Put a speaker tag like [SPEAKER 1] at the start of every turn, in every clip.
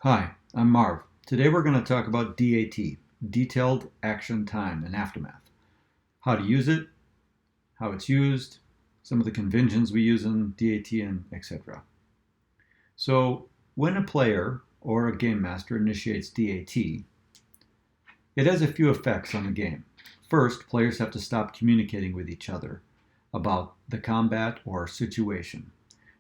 [SPEAKER 1] Hi, I'm Marv. Today we're going to talk about DAT, Detailed Action Time and Aftermath. How to use it, how it's used, some of the conventions we use in DAT, and etc. So, when a player or a game master initiates DAT, it has a few effects on the game. First, players have to stop communicating with each other about the combat or situation.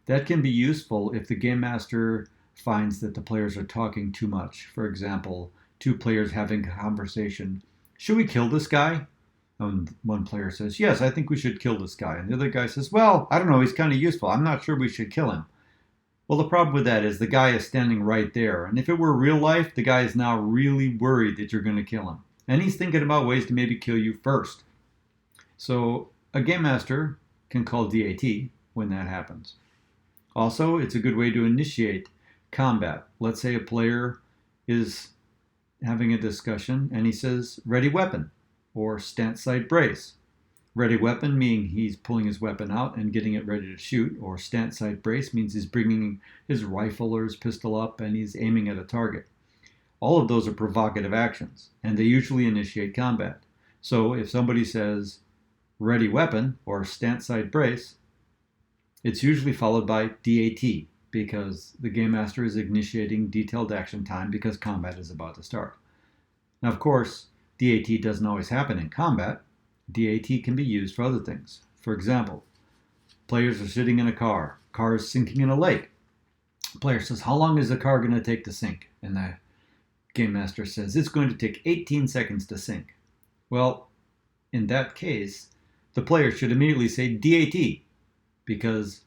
[SPEAKER 1] That can be useful if the game master finds that the players are talking too much. For example, two players having a conversation. Should we kill this guy? And one player says, yes, I think we should kill this guy. And the other guy says, well, I don't know, he's kind of useful. I'm not sure we should kill him. Well, the problem with that is the guy is standing right there. And if it were real life, the guy is now really worried that you're going to kill him. And he's thinking about ways to maybe kill you first. So a game master can call DAT when that happens. Also, it's a good way to initiate combat. Let's say a player is having a discussion and he says, ready weapon, or stance sight brace. Ready weapon meaning he's pulling his weapon out and getting it ready to shoot, or stance sight brace means he's bringing his rifle or his pistol up and he's aiming at a target. All of those are provocative actions, and they usually initiate combat. So if somebody says, ready weapon, or stance sight brace, it's usually followed by DAT, because the game master is initiating detailed action time because combat is about to start. Now, of course, DAT doesn't always happen in combat. DAT can be used for other things. For example, players are sitting in a car is sinking in a lake. The player says, how long is the car going to take to sink? And the game master says, it's going to take 18 seconds to sink. Well, in that case, the player should immediately say DAT, because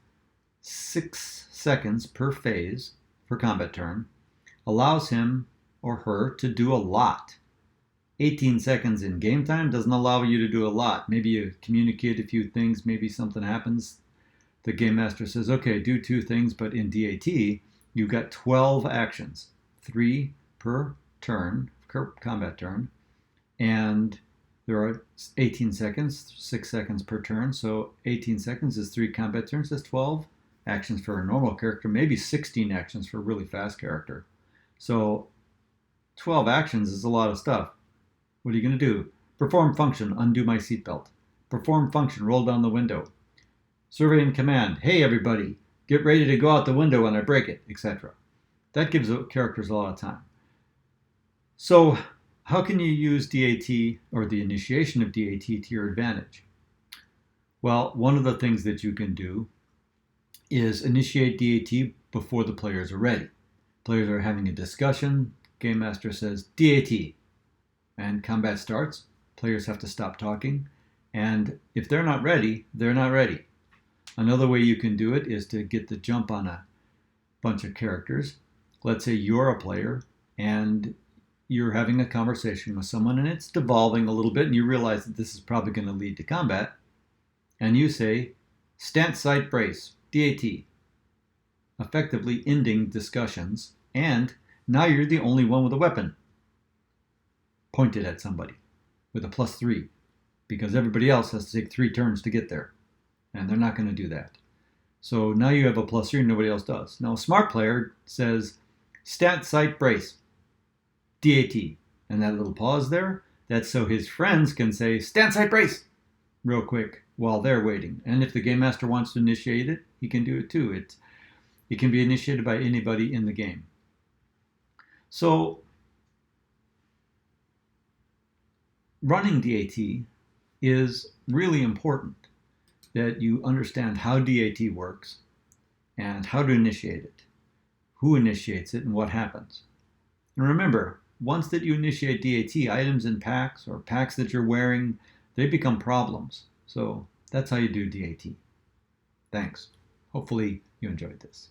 [SPEAKER 1] 6 seconds per phase for combat turn allows him or her to do a lot. 18 seconds in game time doesn't allow you to do a lot. Maybe you communicate a few things, maybe something happens. The game master says, okay, do 2 things, but in DAT, you've got 12 actions, 3 per turn, combat turn, and there are 18 seconds, 6 seconds per turn, so 18 seconds is 3 combat turns, that's 12 actions for a normal character, maybe 16 actions for a really fast character. So 12 actions is a lot of stuff. What are you going to do? Perform function, undo my seatbelt. Perform function, roll down the window. Survey and command, hey everybody, get ready to go out the window when I break it, etc. That gives characters a lot of time. So how can you use DAT, or the initiation of DAT, to your advantage? Well, one of the things that you can do is initiate DAT before the players are ready. Players are having a discussion, game master says DAT, and combat starts. Players have to stop talking, and if they're not ready, they're not ready. Another way you can do it is to get the jump on a bunch of characters. Let's say you're a player and you're having a conversation with someone and it's devolving a little bit and you realize that this is probably going to lead to combat, and you say stance sight brace, DAT, effectively ending discussions, and now you're the only one with a weapon pointed at somebody with a +3, because everybody else has to take 3 turns to get there, and they're not going to do that. So now you have a +3 and nobody else does. Now a smart player says stance sight brace, DAT, and that little pause there, that's so his friends can say stance sight brace real quick while they're waiting. And if the game master wants to initiate it, he can do it too. It can be initiated by anybody in the game. So running DAT is really important, that you understand how DAT works and how to initiate it, who initiates it, and what happens. And remember, once that you initiate DAT, items in packs or packs that you're wearing, they become problems. So that's how you do DAT. Thanks. Hopefully you enjoyed this.